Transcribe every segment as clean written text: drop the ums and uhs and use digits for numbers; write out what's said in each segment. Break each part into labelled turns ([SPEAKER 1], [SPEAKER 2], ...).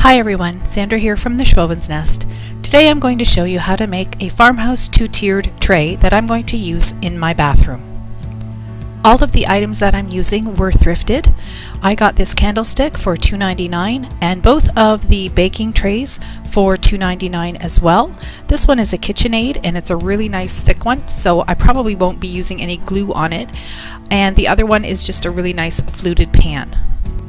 [SPEAKER 1] Hi everyone, Sandra here from the Schwoven's Nest. Today I'm going to show you how to make a farmhouse two-tiered tray that I'm going to use in my bathroom. All of the items that I'm using were thrifted. I got this candlestick for $2.99 and both of the baking trays for $2.99 as well. This one is a KitchenAid and it's a really nice thick one, so I probably won't be using any glue on it. And the other one is just a really nice fluted pan.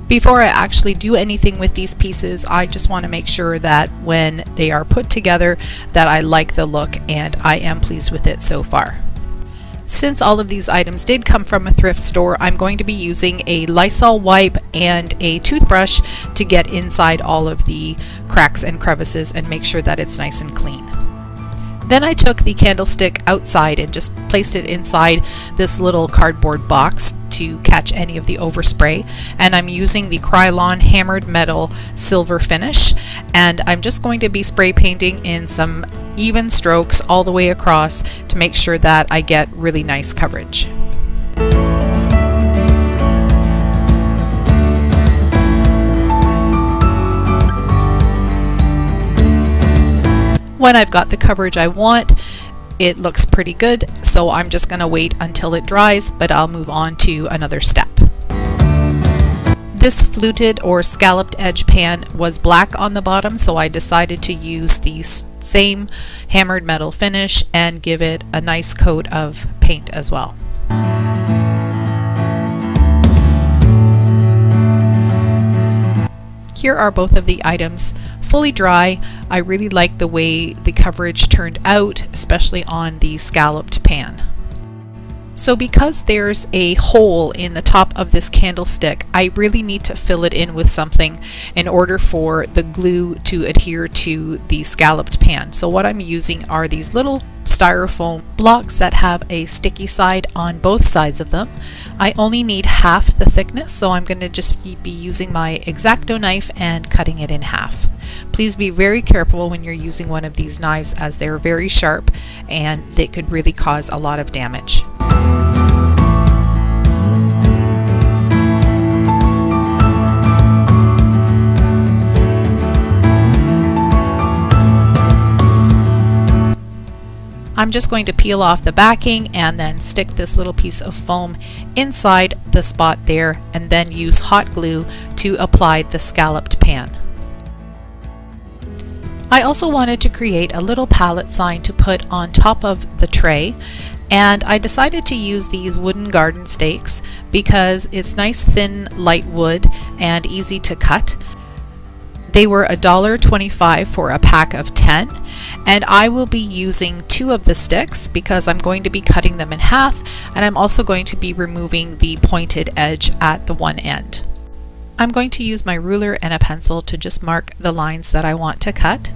[SPEAKER 1] Before I actually do anything with these pieces, I just want to make sure that when they are put together that I like the look, and I am pleased with it so far. Since all of these items did come from a thrift store, I'm going to be using a Lysol wipe and a toothbrush to get inside all of the cracks and crevices and make sure that it's nice and clean. Then I took the candlestick outside and just placed it inside this little cardboard box to catch any of the overspray, and I'm using the Krylon hammered metal silver finish, and I'm just going to be spray painting in some even strokes all the way across to make sure that I get really nice coverage. When I've got the coverage I want, it looks pretty good, so I'm just going to wait until it dries, but I'll move on to another step. This fluted or scalloped edge pan was black on the bottom, so I decided to use the same hammered metal finish and give it a nice coat of paint as well. Here are both of the items fully dry. I really like the way the coverage turned out, especially on the scalloped pan. So because there's a hole in the top of this candlestick, I really need to fill it in with something in order for the glue to adhere to the scalloped pan. So what I'm using are these little styrofoam blocks that have a sticky side on both sides of them. I only need half the thickness, so I'm going to just be using my X-Acto knife and cutting it in half. Please be very careful when you're using one of these knives, as they're very sharp and they could really cause a lot of damage. I'm just going to peel off the backing and then stick this little piece of foam inside the spot there, and then use hot glue to apply the scalloped pan. I also wanted to create a little pallet sign to put on top of the tray, and I decided to use these wooden garden stakes because it's nice thin light wood and easy to cut. They were $1.25 for a pack of 10, and I will be using 2 of the sticks because I'm going to be cutting them in half, and I'm also going to be removing the pointed edge at the one end. I'm going to use my ruler and a pencil to just mark the lines that I want to cut,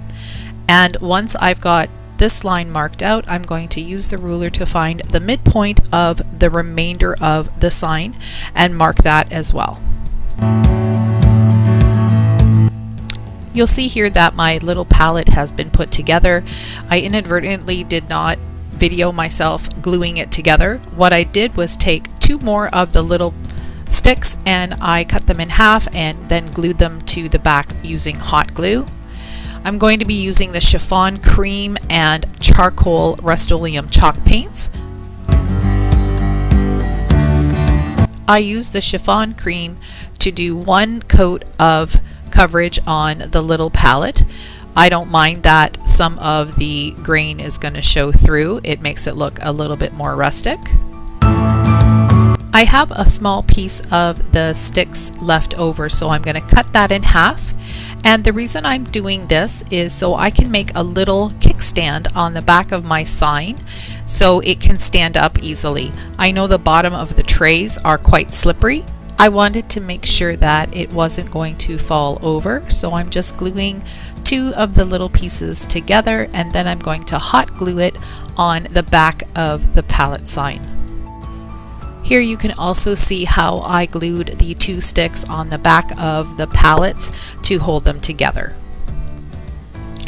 [SPEAKER 1] and once I've got this line marked out, I'm going to use the ruler to find the midpoint of the remainder of the sign and mark that as well. You'll see here that my little palette has been put together. I inadvertently did not video myself gluing it together. What I did was take 2 more of the little sticks and I cut them in half and then glued them to the back using hot glue. I'm going to be using the chiffon cream and charcoal Rust-Oleum chalk paints. I use the chiffon cream to do 1 coat of coverage on the little palette. I don't mind that some of the grain is going to show through. It makes it look a little bit more rustic. I have a small piece of the sticks left over, so I'm going to cut that in half. And the reason I'm doing this is so I can make a little kickstand on the back of my sign so it can stand up easily. I know the bottom of the trays are quite slippery. I wanted to make sure that it wasn't going to fall over, so I'm just gluing 2 of the little pieces together, and then I'm going to hot glue it on the back of the pallet sign. Here you can also see how I glued the 2 sticks on the back of the pallets to hold them together.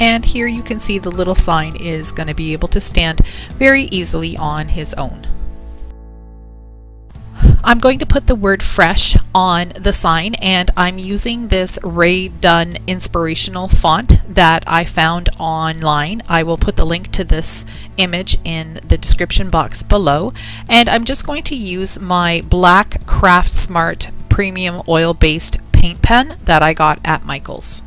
[SPEAKER 1] And here you can see the little sign is going to be able to stand very easily on his own. I'm going to put the word fresh on the sign, and I'm using this Rae Dunn inspirational font that I found online. I will put the link to this image in the description box below, and I'm just going to use my black Craft Smart premium oil-based paint pen that I got at Michael's.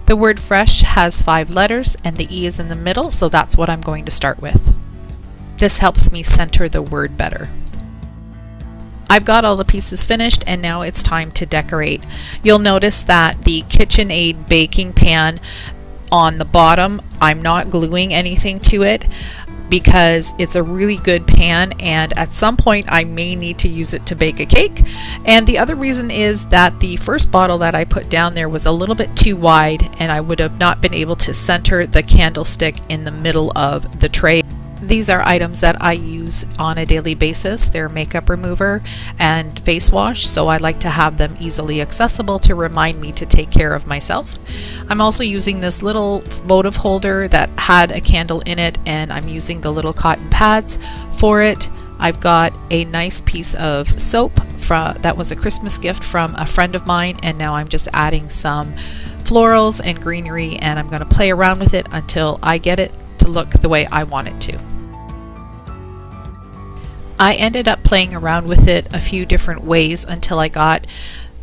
[SPEAKER 1] The word fresh has 5 letters and the E is in the middle, so that's what I'm going to start with. This helps me center the word better. I've got all the pieces finished and now it's time to decorate. You'll notice that the KitchenAid baking pan on the bottom, I'm not gluing anything to it because it's a really good pan, and at some point I may need to use it to bake a cake. And the other reason is that the first bottle that I put down there was a little bit too wide and I would have not been able to center the candlestick in the middle of the tray. These are items that I use on a daily basis. They're makeup remover and face wash, so I like to have them easily accessible to remind me to take care of myself. I'm also using this little votive holder that had a candle in it, and I'm using the little cotton pads for it. I've got a nice piece of soap that was a Christmas gift from a friend of mine, and now I'm just adding some florals and greenery, and I'm going to play around with it until I get it to look the way I want it to. I ended up playing around with it a few different ways until I got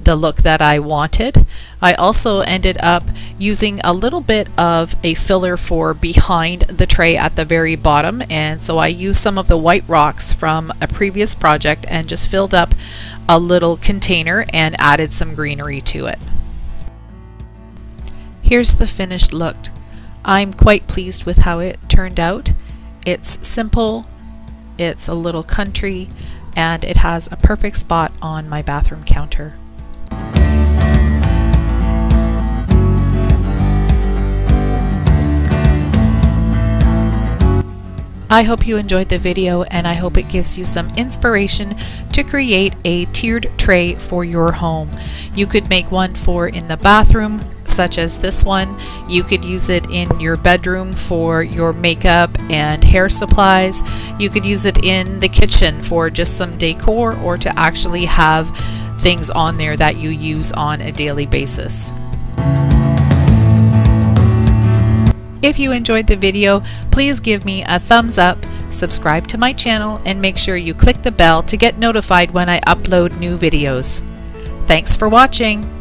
[SPEAKER 1] the look that I wanted. I also ended up using a little bit of a filler for behind the tray at the very bottom, and so I used some of the white rocks from a previous project and just filled up a little container and added some greenery to it. Here's the finished look. I'm quite pleased with how it turned out. It's simple, it's a little country, and it has a perfect spot on my bathroom counter. I hope you enjoyed the video, and I hope it gives you some inspiration to create a tiered tray for your home. You could make one for in the bathroom, such as this one. You could use it in your bedroom for your makeup and hair supplies. You could use it in the kitchen for just some decor, or to actually have things on there that you use on a daily basis. If you enjoyed the video, please give me a thumbs up, subscribe to my channel, and make sure you click the bell to get notified when I upload new videos. Thanks for watching!